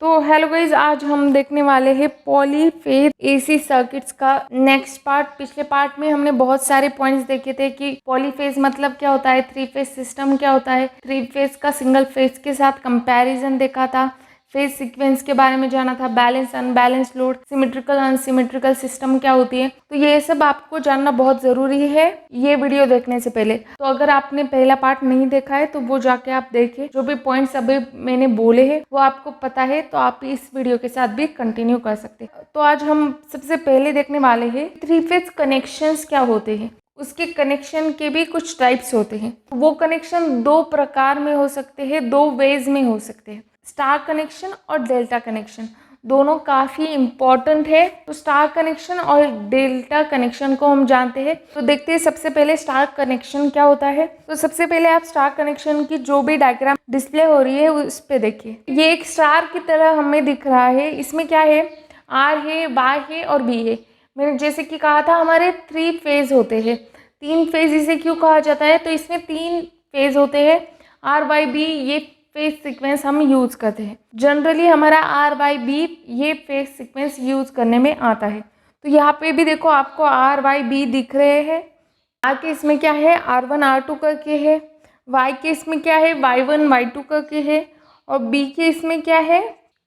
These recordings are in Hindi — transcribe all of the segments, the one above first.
तो हेलो गाइज, आज हम देखने वाले हैं पॉलीफेज एसी सर्किट्स का नेक्स्ट पार्ट। पिछले पार्ट में हमने बहुत सारे पॉइंट्स देखे थे कि पॉलीफेज मतलब क्या होता है, थ्री फेज सिस्टम क्या होता है, थ्री फेज का सिंगल फेज के साथ कंपैरिजन देखा था, फेज सीक्वेंस के बारे में जाना था, balance unbalance load, symmetrical unsymmetrical system क्या होती है। तो ये सब आपको जानना बहुत ज़रूरी है ये वीडियो देखने से पहले। तो अगर आपने पहला पार्ट नहीं देखा है तो वो जाके आप देखिए, जो भी पॉइंट्स अभी मैंने बोले हैं वो आपको पता है तो आप इस वीडियो के साथ भी कंटिन्यू कर सकते हैं। तो आज हम सबसे पहले देखने वाले हैं थ्री फेज कनेक्शंस क्या होते हैं। उसके कनेक्शन के भी कुछ टाइप्स होते हैं। वो कनेक्शन दो प्रकार में हो सकते हैं, दो वेज में हो सकते हैं, स्टार कनेक्शन और डेल्टा कनेक्शन। दोनों काफ़ी इम्पॉर्टेंट है। तो स्टार कनेक्शन और डेल्टा कनेक्शन को हम जानते हैं। तो देखते हैं सबसे पहले स्टार कनेक्शन क्या होता है। तो सबसे पहले आप स्टार कनेक्शन की जो भी डायग्राम डिस्प्ले हो रही है उस पे देखिए। ये एक स्टार की तरह हमें दिख रहा है। इसमें क्या है, आर है, वाई है और बी है। मैंने जैसे कि कहा था हमारे थ्री फेज होते हैं। तीन फेज इसे क्यों कहा जाता है, तो इसमें तीन फेज होते हैं, आर वाई बी। ये फेज सीक्वेंस हम यूज़ करते हैं। जनरली हमारा आर वाई बी ये फेज सीक्वेंस यूज़ करने में आता है। तो यहाँ पे भी देखो आपको आर वाई बी दिख रहे हैं। आर के इसमें क्या है, आर वन आर टू करके है। वाई के इसमें क्या है, वाई वन वाई टू करके है। और बी के इसमें क्या है,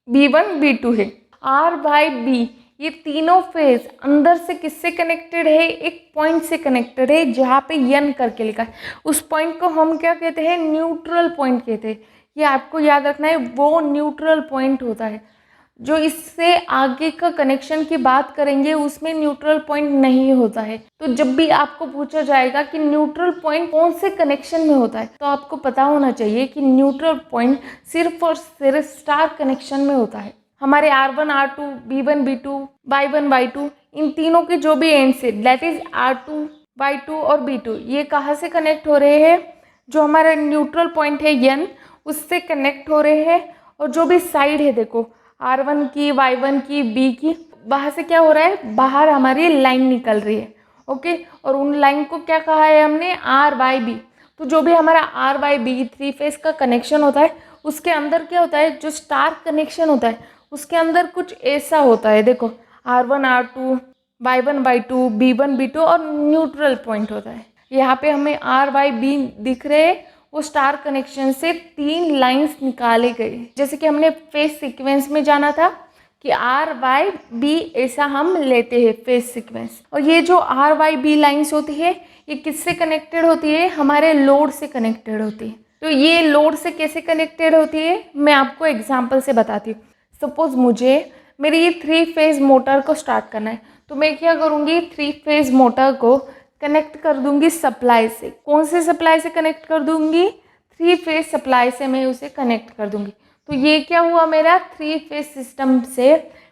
बी वन बी टू है। आर वाई बी ये तीनों फेज अंदर से किससे कनेक्टेड है, एक पॉइंट से कनेक्टेड है जहाँ पे यन करके लिखा है। उस पॉइंट को हम क्या कहते हैं, न्यूट्रल पॉइंट कहते हैं। ये आपको याद रखना है, वो न्यूट्रल पॉइंट होता है। जो इससे आगे का कनेक्शन की बात करेंगे उसमें न्यूट्रल पॉइंट नहीं होता है। तो जब भी आपको पूछा जाएगा कि न्यूट्रल पॉइंट कौन से कनेक्शन में होता है, तो आपको पता होना चाहिए कि न्यूट्रल पॉइंट सिर्फ और सिर्फ स्टार कनेक्शन में होता है। हमारे R1 R2 B1 B2 Y1 Y2 इन तीनों के जो भी and say that is R2 Y2 और B2 ये कहाँ से कनेक्ट हो रहे हैं, जो हमारा न्यूट्रल पॉइंट है यन उससे कनेक्ट हो रहे हैं। और जो भी साइड है देखो R1 की, Y1 की, B की, बाहर से क्या हो रहा है, बाहर हमारी लाइन निकल रही है। ओके, और उन लाइन को क्या कहा है हमने, RYB। तो जो भी हमारा RYB थ्री फेज का कनेक्शन होता है उसके अंदर क्या होता है, जो स्टार कनेक्शन होता है उसके अंदर कुछ ऐसा होता है। देखो R1 R2 Y1 Y2 B1 B2 और न्यूट्रल पॉइंट होता है। यहाँ पे हमें RYB दिख रहे हैं। वो स्टार कनेक्शन से तीन लाइंस निकाले गए, जैसे कि हमने फेज सीक्वेंस में जाना था कि RYB ऐसा हम लेते हैं फेज सीक्वेंस। और ये जो RYB लाइंस होती है ये किससे कनेक्टेड होती है, हमारे लोड से कनेक्टेड होती है। तो ये लोड से कैसे कनेक्टेड होती है मैं आपको एग्जाम्पल से बताती हूँ। सपोज मुझे मेरी ये थ्री फेज मोटर को स्टार्ट करना है, तो मैं क्या करूँगी, थ्री फेज मोटर को कनेक्ट कर दूंगी सप्लाई से। कौन से सप्लाई से कनेक्ट कर दूंगी, थ्री फेज सप्लाई से मैं उसे कनेक्ट कर दूंगी। तो ये क्या हुआ, मेरा थ्री फेज सिस्टम से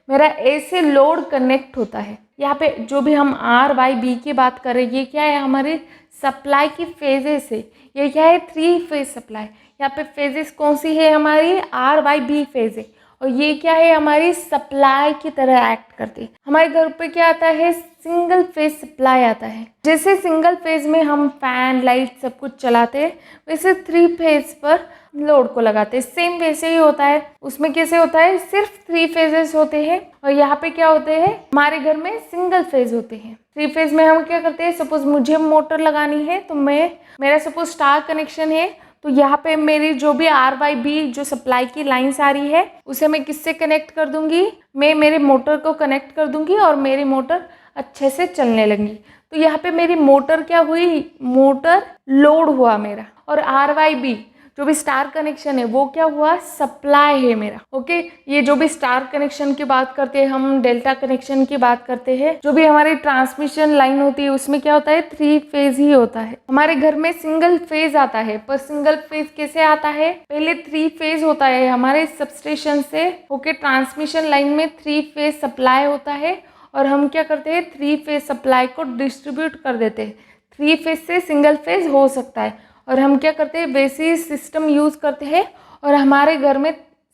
मेरा ऐसे लोड कनेक्ट होता है। यहाँ पे जो भी हम RYB की बात कर रहे हैं ये क्या है, हमारे सप्लाई की फेजेस है। ये क्या है, थ्री फेज सप्लाई। यहाँ पे फेजेस कौन सी है, हमारी RYB फेज है। और ये क्या है, हमारी सप्लाई की तरह एक्ट करती है। हमारे घर पे क्या आता है, सिंगल फेज सप्लाई आता है। जैसे सिंगल फेज में हम फैन लाइट सब कुछ चलाते हैं, वैसे थ्री फेज पर लोड को लगाते हैं। सेम वैसे ही होता है। उसमें कैसे होता है, सिर्फ थ्री फेजेस होते हैं और यहाँ पे क्या होते हैं, हमारे घर में सिंगल फेज होते हैं। थ्री फेज में हम क्या करते हैं, सपोज मुझे मोटर लगानी है तो मेरा सपोज स्टार कनेक्शन है, तो यहाँ पे मेरी जो भी RYB जो सप्लाई की लाइन्स आ रही है उसे मैं किससे कनेक्ट कर दूंगी, मैं मेरे मोटर को कनेक्ट कर दूंगी और मेरी मोटर अच्छे से चलने लगेगी। तो यहाँ पे मेरी मोटर क्या हुई, मोटर लोड हुआ मेरा। और RYB जो भी स्टार कनेक्शन है वो क्या हुआ, सप्लाई है मेरा। ओके, ये जो भी स्टार कनेक्शन की बात करते हैं हम, डेल्टा कनेक्शन की बात करते हैं, जो भी हमारी ट्रांसमिशन लाइन होती है उसमें क्या होता है, थ्री फेज ही होता है। हमारे घर में सिंगल फेज आता है, पर सिंगल फेज कैसे आता है, पहले थ्री फेज होता है हमारे सबस्टेशन से होके ट्रांसमिशन लाइन में थ्री फेज सप्लाई होता है। और हम क्या करते हैं, थ्री फेज सप्लाई को डिस्ट्रीब्यूट कर देते हैं। थ्री फेज से सिंगल फेज हो सकता है और हम क्या करते हैं, वैसे सिस्टम यूज़ करते हैं और हमारे घर में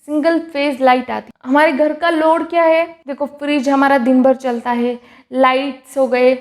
सिंगल फेज लाइट आती है। हमारे घर का लोड क्या है, देखो फ्रिज हमारा दिन भर चलता है, लाइट्स हो गए,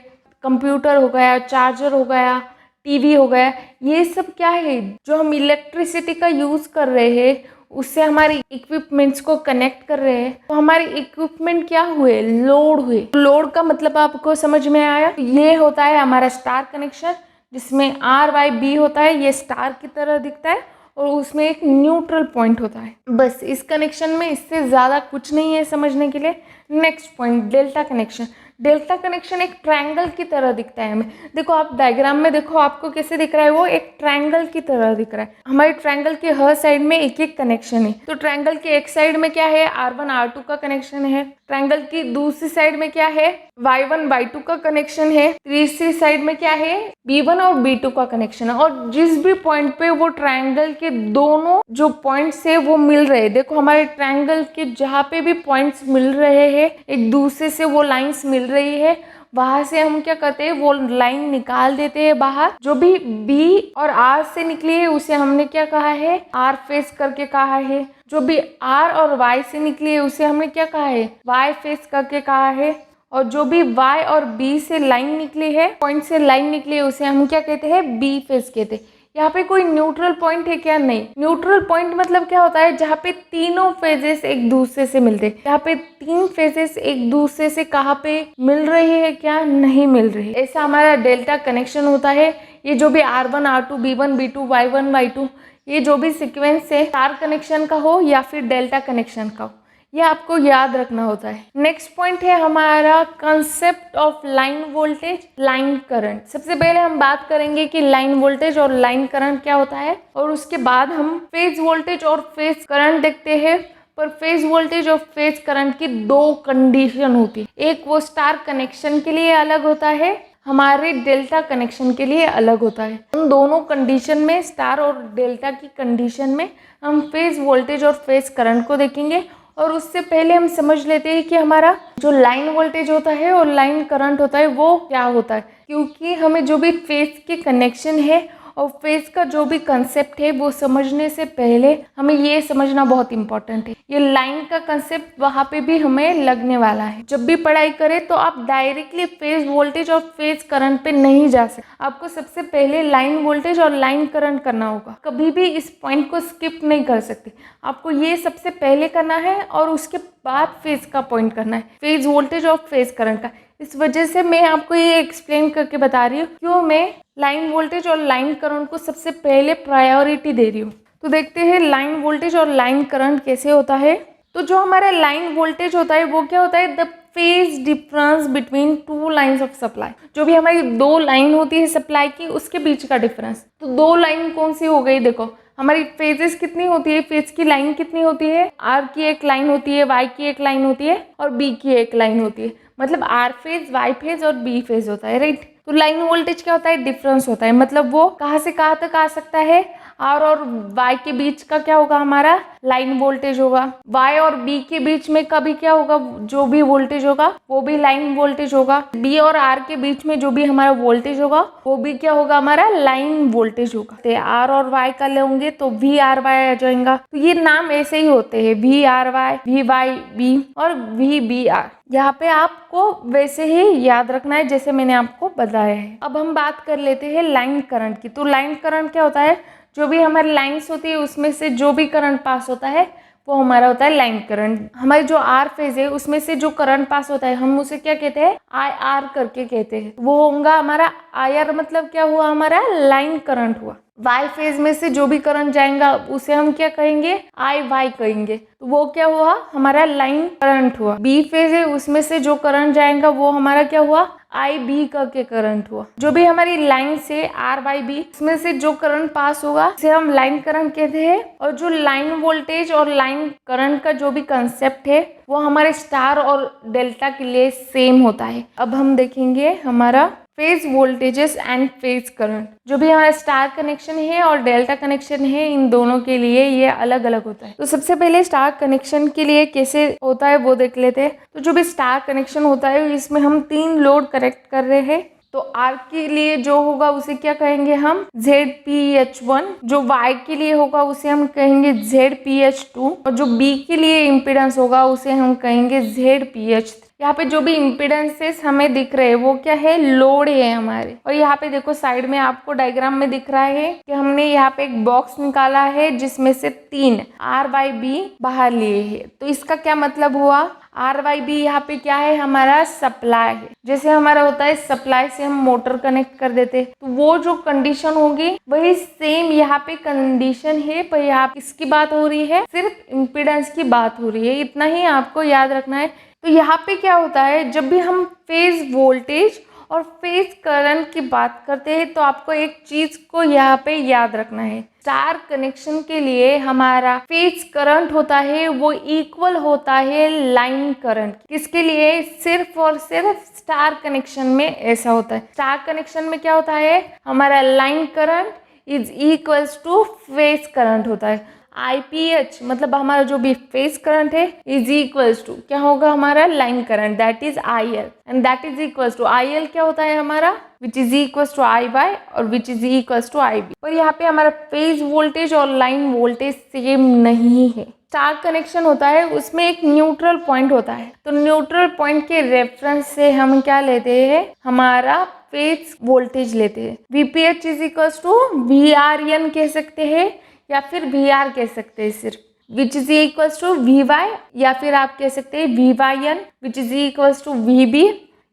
कंप्यूटर हो गया, चार्जर हो गया, टीवी हो गया, ये सब क्या है, जो हम इलेक्ट्रिसिटी का यूज़ कर रहे हैं उससे हमारे इक्विपमेंट्स को कनेक्ट कर रहे हैं, तो हमारे इक्विपमेंट क्या हुए, लोड हुए। लोड का मतलब आपको समझ में आया। ये होता है हमारा स्टार कनेक्शन, जिसमें RYB होता है, ये स्टार की तरह दिखता है और उसमें एक न्यूट्रल पॉइंट होता है। बस इस कनेक्शन में इससे ज़्यादा कुछ नहीं है समझने के लिए। Next point, delta connection. Delta connection एक ट्रायंगल की तरह दिखता है हमें। देखो आप डायग्राम में देखो, आपको कैसे दिख रहा है, वो एक ट्रायंगल की तरह दिख रहा है। हमारे ट्रायंगल के हर साइड में एक एक कनेक्शन है। तो ट्रायंगल के एक साइड में क्या है, R1 R2 का कनेक्शन है। ट्रायंगल की दूसरी साइड में क्या है, Y1 Y2 का कनेक्शन है। तीसरी साइड में क्या है, B1 और B2 का कनेक्शन है। और जिस भी पॉइंट पे वो ट्रायंगल के दोनों जो पॉइंट्स है वो मिल रहे हैं, देखो हमारे ट्रायंगल के जहाँ पे भी पॉइंट्स मिल रहे हैं, एक दूसरे से वो लाइंस मिल रही है, वहां से हम क्या करते हैं, वो लाइन निकाल देते हैं बाहर। जो भी B और R से निकली है उसे हमने क्या कहा है, R फेस करके कहा है। जो भी R और Y से निकली है उसे हमने क्या कहा है, Y फेस करके कहा है। और जो भी Y और B से लाइन निकली है, पॉइंट से लाइन निकली है, उसे हम क्या कहते हैं, B फेस कहते हैं। यहाँ पे कोई न्यूट्रल पॉइंट है क्या, नहीं। न्यूट्रल पॉइंट मतलब क्या होता है, जहाँ पे तीनों फेजेस एक दूसरे से मिलते हैं। यहाँ पे तीन फेजेस एक दूसरे से कहाँ पे मिल रही है, क्या नहीं मिल रही। ऐसा हमारा डेल्टा कनेक्शन होता है। ये जो भी R1 R2 B1 B2 Y1 Y2 ये जो भी सीक्वेंस है, स्टार कनेक्शन का हो या फिर डेल्टा कनेक्शन का हो, ये आपको याद रखना होता है। नेक्स्ट पॉइंट है हमारा concept of line voltage, line current. सबसे पहले हम बात करेंगे कि लाइन वोल्टेज और लाइन करंट क्या होता है, और उसके बाद हम फेज वोल्टेज और फेज करंट देखते हैं। पर फेज वोल्टेज और फेज करंट की दो कंडीशन होती है, एक वो स्टार कनेक्शन के लिए अलग होता है, हमारे डेल्टा कनेक्शन के लिए अलग होता है। उन दोनों कंडीशन में, स्टार और डेल्टा की कंडीशन में, हम फेज वोल्टेज और फेज करंट को देखेंगे। और उससे पहले हम समझ लेते हैं कि हमारा जो लाइन वोल्टेज होता है और लाइन करंट होता है वो क्या होता है। क्योंकि हमें जो भी फेज के कनेक्शन है और फेज का जो भी कंसेप्ट है वो समझने से पहले हमें ये समझना बहुत इंपॉर्टेंट है। ये लाइन का कंसेप्ट वहाँ पे भी हमें लगने वाला है। जब भी पढ़ाई करें तो आप डायरेक्टली फेज वोल्टेज और फेज करंट पे नहीं जा सकते, आपको सबसे पहले लाइन वोल्टेज और लाइन करंट करना होगा। कभी भी इस पॉइंट को स्किप नहीं कर सकते, आपको ये सबसे पहले करना है और उसके बाद फेज का पॉइंट करना है, फेज वोल्टेज और फेज करंट का। इस वजह से मैं आपको ये एक्सप्लेन करके बता रही हूँ क्यों मैं लाइन वोल्टेज और लाइन करंट को सबसे पहले प्रायोरिटी दे रही हूँ। तो देखते हैं लाइन वोल्टेज और लाइन करंट कैसे होता है। तो जो हमारा लाइन वोल्टेज होता है वो क्या होता है, the phase difference between two lines of supply. जो भी हमारी दो लाइन होती है सप्लाई की, उसके बीच का डिफरेंस। तो दो लाइन कौन सी हो गई, देखो हमारी फेजेस कितनी होती है, फेज की लाइन कितनी होती है, R की एक लाइन होती है, Y की एक लाइन होती है और B की एक लाइन होती है। मतलब R फेज, Y फेज और B फेज होता है, राइट। तो लाइन वोल्टेज क्या होता है, डिफरेंस होता है। मतलब वो कहाँ से कहाँ तक आ सकता है, R और Y के बीच का क्या होगा, हमारा लाइन वोल्टेज होगा। Y और B के बीच में कभी क्या होगा, जो भी वोल्टेज होगा वो भी लाइन वोल्टेज होगा। B और R के बीच में जो भी हमारा वोल्टेज होगा वो भी क्या होगा, हमारा लाइन वोल्टेज होगा। तो R और Y का लेंगे तो VRY आ जाएगा। तो ये नाम ऐसे ही होते हैं, VRY, VYB और VBR। यहाँ पे आपको वैसे ही याद रखना है जैसे मैंने आपको बताया है। अब हम बात कर लेते हैं लाइन करंट की। तो लाइन करंट क्या होता है, जो भी हमारी लाइंस होती है उसमें से जो भी करंट पास होता है वो हमारा होता है लाइन करंट। हमारी जो R फेज है उसमें से जो करंट पास होता है हम उसे क्या कहते हैं, IR करके कहते हैं। वो होगा हमारा IR, मतलब क्या हुआ, हमारा लाइन करंट हुआ। Y फेज में से जो भी करंट जाएगा उसे हम क्या कहेंगे, IY कहेंगे। तो वो क्या हुआ, हमारा लाइन करंट हुआ। B फेज है उसमें से जो करंट जाएगा वो हमारा क्या हुआ, IB करके करंट हुआ। जो भी हमारी लाइन से RYB उसमें से जो करंट पास होगा उसे हम लाइन करंट कहते हैं। और जो लाइन वोल्टेज और लाइन करंट का जो भी कंसेप्ट है वो हमारे स्टार और डेल्टा के लिए सेम होता है। अब हम देखेंगे हमारा phase voltages and phase current. जो भी हमारा स्टार कनेक्शन है और डेल्टा कनेक्शन है, इन दोनों के लिए ये अलग अलग होता है। तो सबसे पहले स्टार कनेक्शन के लिए कैसे होता है वो देख लेते हैं। तो जो भी स्टार कनेक्शन होता है इसमें हम 3 लोड कनेक्ट कर रहे हैं। तो R के लिए जो होगा उसे क्या कहेंगे हम, ZPH1। जो Y के लिए होगा उसे हम कहेंगे ZPH2। और जो B के लिए इम्पीडेंस होगा उसे हम कहेंगे ZPH3। यहाँ पे जो भी इम्पीडेंसेस हमें दिख रहे हैं वो क्या है, लोड है हमारे। और यहाँ पे देखो साइड में आपको डायग्राम में दिख रहा है कि हमने यहाँ पे एक बॉक्स निकाला है जिसमें से 3 R/B बाहर लिए है। तो इसका क्या मतलब हुआ, R/B यहाँ पे क्या है, हमारा सप्लाई है। जैसे हमारा होता है सप्लाई से हम मोटर कनेक्ट कर देते, तो वो जो कंडीशन होगी वही सेम यहाँ पे कंडीशन है, पर यहाँ किसकी बात हो रही है, सिर्फ इम्पीडेंस की बात हो रही है। इतना ही आपको याद रखना है। तो यहाँ पे क्या होता है, जब भी हम फेज वोल्टेज और फेज करंट की बात करते हैं तो आपको एक चीज को यहाँ पे याद रखना है, स्टार कनेक्शन के लिए हमारा फेज करंट होता है वो इक्वल होता है लाइन करंट। किसके लिए, सिर्फ और सिर्फ स्टार कनेक्शन में ऐसा होता है। स्टार कनेक्शन में क्या होता है, हमारा line current is equals to phase current होता है। IPH मतलब हमारा जो भी फेज करंट है इज इक्वल्स टू क्या होगा, हमारा line current, that is IL, and that is equals to IL क्या होता है हमारा, which is equals to IY और which is equals to IB। और यहाँ पे हमारा फेज वोल्टेज और लाइन वोल्टेज सेम नहीं है। स्टार कनेक्शन होता है उसमें एक न्यूट्रल पॉइंट होता है, तो न्यूट्रल पॉइंट के रेफरेंस से हम क्या लेते हैं, हमारा फेज वोल्टेज लेते हैं। VPH is equals to VRN कह सकते हैं या फिर VR कह सकते हैं सिर्फ, which is equals to VY, या फिर आप कह सकते हैं VYN which is equals to VB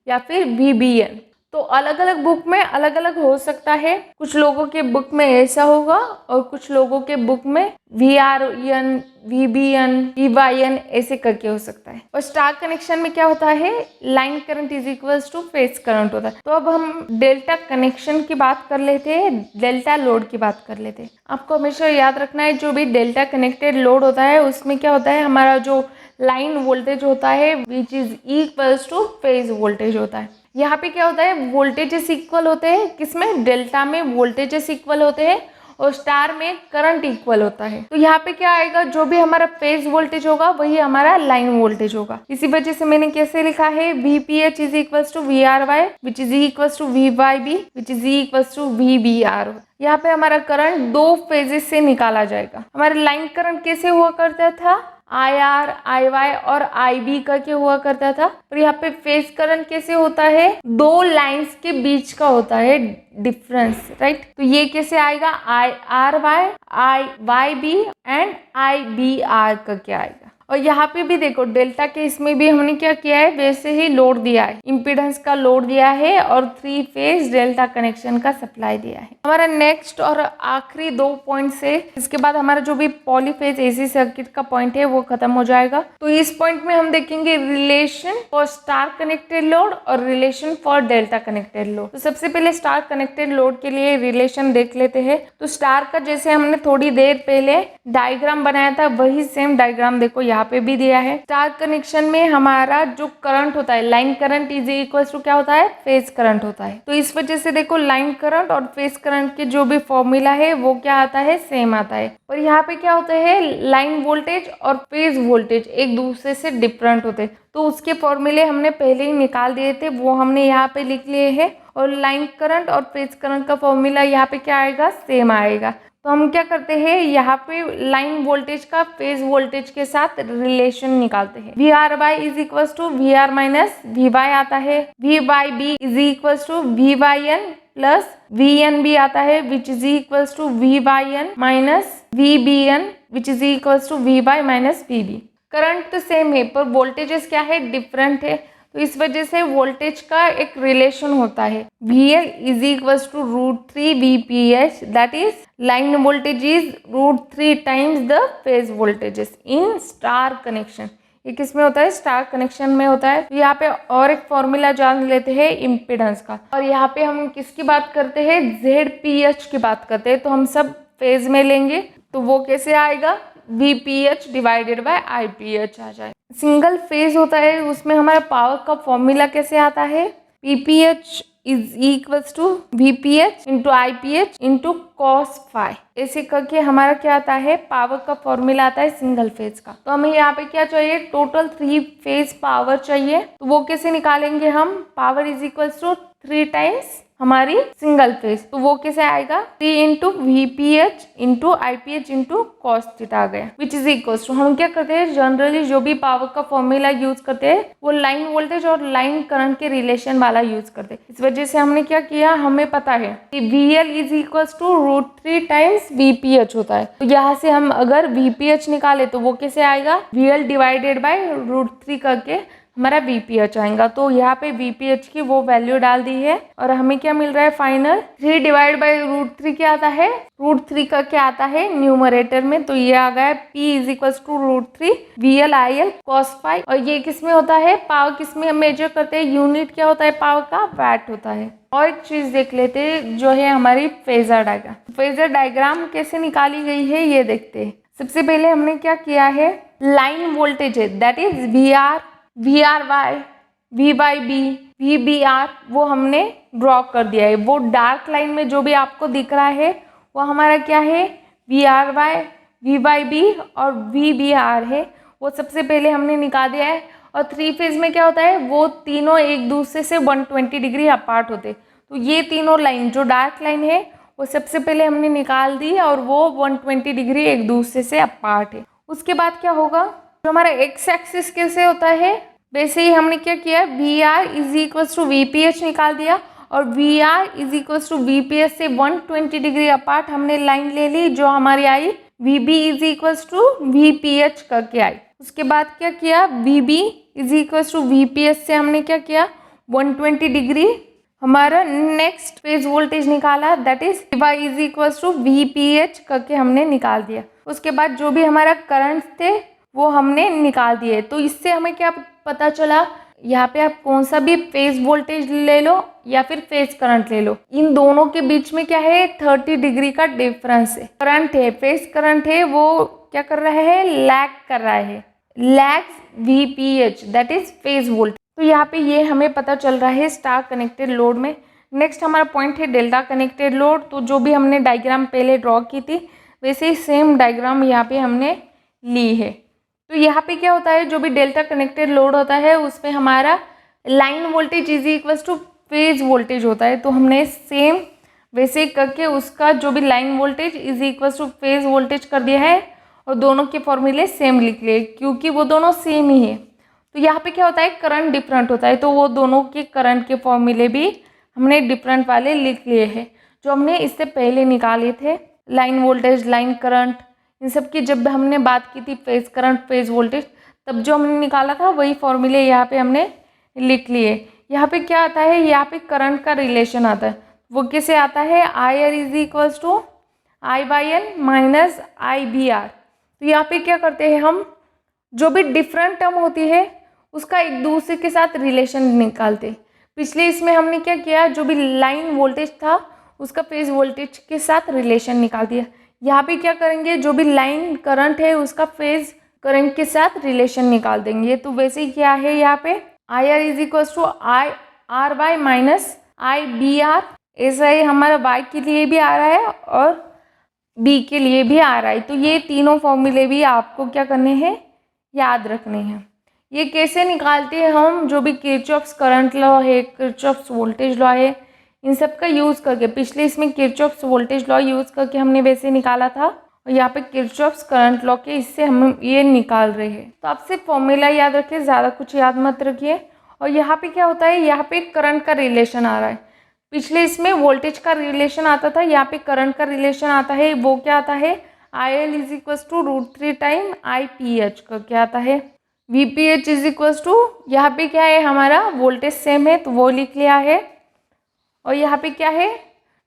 या फिर VBN। तो अलग अलग बुक में अलग अलग हो सकता है, कुछ लोगों के बुक में ऐसा होगा और कुछ लोगों के बुक में VRN, VBN, VYN ऐसे करके हो सकता है। और स्टार कनेक्शन में क्या होता है, line current is equals to phase current होता है। तो अब हम डेल्टा कनेक्शन की बात कर लेते हैं, डेल्टा लोड की बात कर लेते हैं। आपको हमेशा याद रखना है जो भी डेल्टा कनेक्टेड लोड होता है उसमें क्या होता है, हमारा जो लाइन वोल्टेज होता है which is equals to phase voltage होता है। यहाँ पे क्या होता है, वोल्टेजेस इक्वल होते हैं, किसमें, डेल्टा में वोल्टेजेस इक्वल होते हैं और स्टार में करंट इक्वल होता है। तो यहाँ पे क्या आएगा, जो भी हमारा फेज वोल्टेज होगा वही हमारा लाइन वोल्टेज होगा। इसी वजह से मैंने कैसे लिखा है, VPH is equals to VRY which is equals to VYB which is equals to VBR। यहाँ पे हमारा करंट 2 फेजेस से निकाला जाएगा। हमारा लाइन करंट कैसे हुआ करता था, IR, IY और IB करके हुआ करता था। और यहाँ पे फेज करंट कैसे होता है, 2 लाइंस के बीच का होता है डिफरेंस, राइट। तो ये कैसे आएगा, IRY, IYB एंड IBR करके आएगा। और यहाँ पे भी देखो डेल्टा के इसमें भी हमने क्या किया है, वैसे ही लोड दिया है, इम्पीडेंस का लोड दिया है और 3 फेज डेल्टा कनेक्शन का सप्लाई दिया है। हमारा नेक्स्ट और आखिरी 2 पॉइंट से इसके बाद हमारा जो भी पॉलीफेज AC सर्किट का पॉइंट है वो खत्म हो जाएगा। तो इस पॉइंट में हम देखेंगे relation for star connected load और relation for delta connected load. तो सबसे पहले स्टार कनेक्टेड लोड के लिए रिलेशन देख लेते हैं। तो स्टार का जैसे हमने थोड़ी देर पहले डायग्राम बनाया था वही सेम डायग्राम देखो यहाँ पे भी दिया है। स्टार कनेक्शन में हमारा जो करंट होता है, line current is equals to क्या होता है, फेज करंट होता है। तो इस वजह से देखो लाइन करंट और फेज करंट के जो भी फॉर्मूला है वो क्या आता है, सेम आता है। और यहाँ पे क्या होता है, लाइन वोल्टेज और फेज वोल्टेज एक दूसरे से डिफरेंट होते हैं, तो उसके फॉर्मूले हमने पहले ही निकाल दिए थे, वो हमने यहाँ पे लिख लिए हैं। और लाइन करंट और फेज करंट का फॉर्मूला यहाँ पे क्या आएगा, सेम आएगा। तो हम क्या करते हैं, यहाँ पे लाइन वोल्टेज का फेज वोल्टेज के साथ रिलेशन निकालते हैं। VRY is equal to VR minus VY आता है, VYB is equal to VYN plus VNB आता है which is equal to VYN minus VBN विच is equal to VY minus VB। Current तो सेम है पर वोल्टेजेस क्या है, डिफरेंट है। तो इस वजह से वोल्टेज का एक रिलेशन होता है, VL is equal to √3 VPH, that is line voltage is √3 times the phase voltages in star connection. ये किस में होता है, स्टार कनेक्शन में होता है। तो यहाँ पे और एक फॉर्मूला जान लेते हैं इम्पीडेंस का, और यहाँ पे हम किसकी बात करते हैं, ZPH की बात करते हैं। तो हम सब फेज में लेंगे, तो वो कैसे आएगा, VPH डिवाइडेड बाय IPH आ जाए। सिंगल फेज होता है उसमें हमारा पावर का फॉर्मूला कैसे आता है, PPH is equals to VPH into IPH into cos phi। ऐसे करके हमारा क्या आता है, पावर का फॉर्मूला आता है सिंगल फेज का। तो हमें यहाँ पे क्या चाहिए, टोटल 3 फेज पावर चाहिए। तो वो कैसे निकालेंगे हम, power is equals to 3 times हमारी सिंगल फेज, तो वो कैसे आएगा 3 into VPH into IPH into cos theta आ गया, विच इज इक्वल टू, हम क्या करते हैं जनरली जो भी पावर का फॉर्मूला यूज करते हैं वो लाइन वोल्टेज और लाइन करंट के रिलेशन वाला यूज करते हैं। इस वजह से हमने क्या किया, हमें पता है कि VL is equal to √3 times VPH होता है, तो यहाँ से हम अगर VPH निकाले तो वो कैसे आएगा VL डिवाइडेड बाय √3 करके हमारा VPH आएगा। तो यहाँ पे VPH की वो वैल्यू डाल दी है और हमें क्या मिल रहा है फाइनल 3 डिवाइड बाई √3 क्या आता है √3 का क्या आता है न्यूमरेटर में, तो ये आ गया P is equal to √3 VL IL cos phi। और ये किस में होता है, पावर किस में हम मेजर करते हैं, यूनिट क्या होता है पावर का, वैट होता है। और एक चीज देख लेते हैं जो है हमारी फेजर डायग्राम। फेजर डायग्राम कैसे निकाली गई है ये देखते हैं। सबसे पहले हमने क्या किया है, लाइन वोल्टेज है that is VRY V/B VBR वो हमने ड्रॉ कर दिया है। वो डार्क लाइन में जो भी आपको दिख रहा है वो हमारा क्या है VRY V/B और VBR है, वो सबसे पहले हमने निकाल दिया है। और 3 फेज में क्या होता है, वो तीनों एक दूसरे से 120 डिग्री अपार्ट होते, तो ये तीनों लाइन जो डार्क लाइन है वो सबसे पहले हमने निकाल दी और वो 120 डिग्री एक दूसरे से अपार्ट है। उसके बाद क्या होगा, जो हमारा एक्स एक्सिस कैसे होता है वैसे ही हमने क्या किया VR is equal to VPH निकाल दिया और VR is equal to VPH से 120 डिग्री अपार्ट हमने लाइन ले ली जो हमारी आई VB is equal to VPH करके आई। उसके बाद क्या किया VB is equal to VPH से हमने क्या किया 120 डिग्री हमारा नेक्स्ट फेज वोल्टेज निकाला that is Y is equal to VPH करके हमने निकाल दिया। उसके बाद जो भी हमारा करंट थे वो हमने निकाल दिए। तो इससे हमें क्या पता चला, यहाँ पे आप कौन सा भी फेज वोल्टेज ले लो या फिर फेज करंट ले लो, इन दोनों के बीच में क्या है 30 डिग्री का डिफरेंस है। करंट है, फेज करंट है, वो क्या कर रहा है लैग कर रहा है, lags VPH that is phase voltage. तो यहाँ पे ये हमें पता चल रहा है स्टार कनेक्टेड लोड में। नेक्स्ट हमारा पॉइंट है डेल्टा कनेक्टेड लोड। तो जो भी हमने डायग्राम पहले ड्रॉ की थी वैसे ही सेम डायग्राम यहाँ पे हमने ली है। तो यहाँ पे क्या होता है, जो भी डेल्टा कनेक्टेड लोड होता है उसमें हमारा line voltage is equal two phase voltage होता है। तो हमने सेम वैसे ही करके उसका जो भी line voltage is equal two phase voltage कर दिया है और दोनों के फॉर्मूले सेम लिख लिए क्योंकि वो दोनों सेम ही है। तो यहाँ पे क्या होता है करंट डिफरेंट होता है, तो वो दोनों के करंट के फॉर्मूले भी हमने डिफरेंट वाले लिख लिए हैं जो हमने इससे पहले निकाले थे। लाइन वोल्टेज, लाइन करंट, इन सब की जब हमने बात की थी फेज करंट, फेज वोल्टेज, तब जो हमने निकाला था वही फॉर्मूले यहाँ पे हमने लिख लिए। यहाँ पे क्या आता है, यहाँ पे करंट का रिलेशन आता है, वो कैसे आता है IR is equal to I/N minus IBR। तो यहाँ पे क्या करते हैं हम, जो भी डिफरेंट टर्म होती है उसका एक दूसरे के साथ रिलेशन निकालते। पिछले इसमें हमने क्या किया, जो भी लाइन वोल्टेज था उसका फेज वोल्टेज के साथ रिलेशन निकाल दिया। यहाँ पे क्या करेंगे, जो भी लाइन करंट है उसका फेज करंट के साथ रिलेशन निकाल देंगे। तो वैसे ही क्या है यहाँ पे IR is equal to IR/y minus IBR, ऐसा ही हमारा Y के लिए भी आ रहा है और B के लिए भी आ रहा है। तो ये तीनों फॉर्मूले भी आपको क्या करने हैं, याद रखने हैं। ये कैसे निकालते हैं हम, जो भी किरचॉफ्स करंट लॉ है, किरचॉफ्स वोल्टेज लॉ है, इन सब का यूज़ करके, पिछले इसमें किरचॉफ्स वोल्टेज लॉ यूज़ करके हमने वैसे निकाला था और यहाँ पे किरचॉफ्स करंट लॉ के इससे हम ये निकाल रहे हैं। तो आप सिर्फ फॉर्मूला याद रखिए, ज़्यादा कुछ याद मत रखिए। और यहाँ पे क्या होता है, यहाँ पे करंट का रिलेशन आ रहा है, पिछले इसमें वोल्टेज का रिलेशन आता था, यहाँ पे करंट का रिलेशन आता है। वो क्या आता है IL is equal to √3 time IPH का क्या आता है VPH इज इक्वल टू, यहाँ पे क्या है हमारा वोल्टेज सेम है तो वो लिख लिया है। और यहाँ पे क्या है,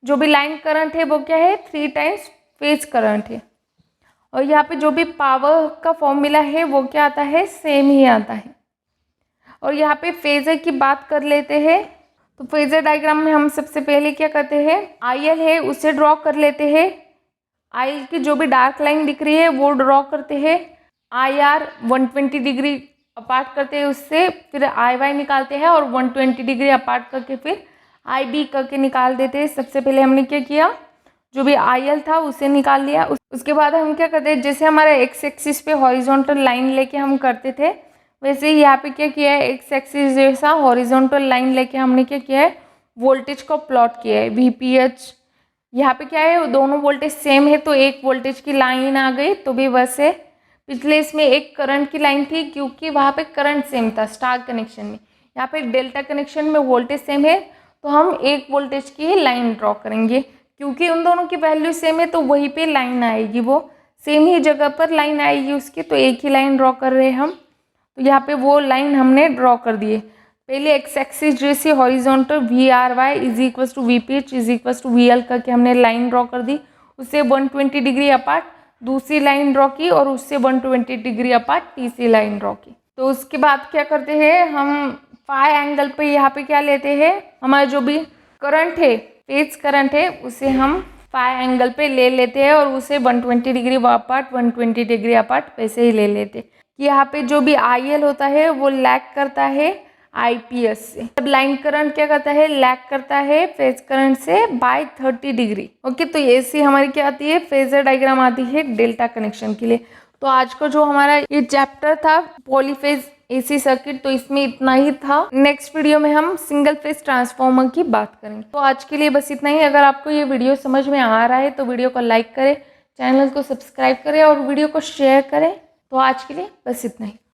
जो भी लाइन करंट है वो क्या है 3 टाइम्स फेज करंट है। और यहाँ पे जो भी पावर का फॉर्मूला है वो क्या आता है, सेम ही आता है। और यहाँ पे फेजर की बात कर लेते हैं। तो फेजर डायग्राम में हम सबसे पहले क्या करते हैं, IL है उसे ड्रॉ कर लेते हैं। IL की जो भी डार्क लाइन दिख रही है वो ड्रॉ करते हैं। IR 120 डिग्री अपार्ट करते हैं उससे, फिर IY निकालते हैं और 120 डिग्री अपार्ट करके फिर IB करके निकाल देते हैं। सबसे पहले हमने क्या किया, जो भी IL था उसे निकाल लिया। उसके बाद हम क्या करते हैं, जैसे हमारा एक्स एक्सिस पे हॉरिजॉन्टल लाइन लेके हम करते थे वैसे ही यहाँ पे क्या किया है, एक्स एक्सिस जैसा हॉरिजॉन्टल लाइन लेके हमने क्या किया है वोल्टेज को प्लॉट किया है VPH। यहाँ पे क्या है, दोनों वोल्टेज सेम है तो एक वोल्टेज की लाइन आ गई, तो भी बस है। पिछले इसमें एक करंट की लाइन थी क्योंकि वहाँ पे करंट सेम था स्टार कनेक्शन में। यहाँ पे डेल्टा कनेक्शन में वोल्टेज सेम है तो हम एक वोल्टेज की लाइन ड्रॉ करेंगे, क्योंकि उन दोनों की वैल्यू सेम है तो वहीं पे लाइन आएगी, वो सेम ही जगह पर लाइन आएगी उसकी, तो एक ही लाइन ड्रॉ कर रहे हैं हम। तो यहाँ पे वो लाइन हमने ड्रॉ कर दी है। पहले एक्स एक्सिस जैसी horizontal VRY is equal to VPH is equal to VL करके हमने लाइन ड्रॉ कर दी, उससे 120 डिग्री अपार्ट दूसरी लाइन ड्रॉ की और उससे 120 डिग्री अपार्ट तीसरी लाइन ड्रॉ की। तो उसके बाद क्या करते हैं हम, फाई एंगल पे यहाँ पे क्या लेते हैं, हमारा जो भी करंट है, फेज करंट है, उसे हम फाई एंगल पे ले लेते हैं और उसे 120 डिग्री अपार्ट 120 डिग्री अपार्ट वैसे ही ले लेते हैं। कि यहाँ पे जो भी IL होता है वो लैग करता है IPS से। अब लाइन करंट क्या करता है, लैग करता है फेज करंट से बाय 30 डिग्री। ओके, तो ऐसी हमारी क्या आती है, फेजर डायग्राम आती है डेल्टा कनेक्शन के लिए। तो आज का जो हमारा ये चैप्टर था पॉलीफेज AC सर्किट, तो इसमें इतना ही था। नेक्स्ट वीडियो में हम सिंगल फेज ट्रांसफार्मर की बात करेंगे। तो आज के लिए बस इतना ही। अगर आपको ये वीडियो समझ में आ रहा है तो वीडियो को लाइक करें, चैनल को सब्सक्राइब करें और वीडियो को शेयर करें। तो आज के लिए बस इतना ही।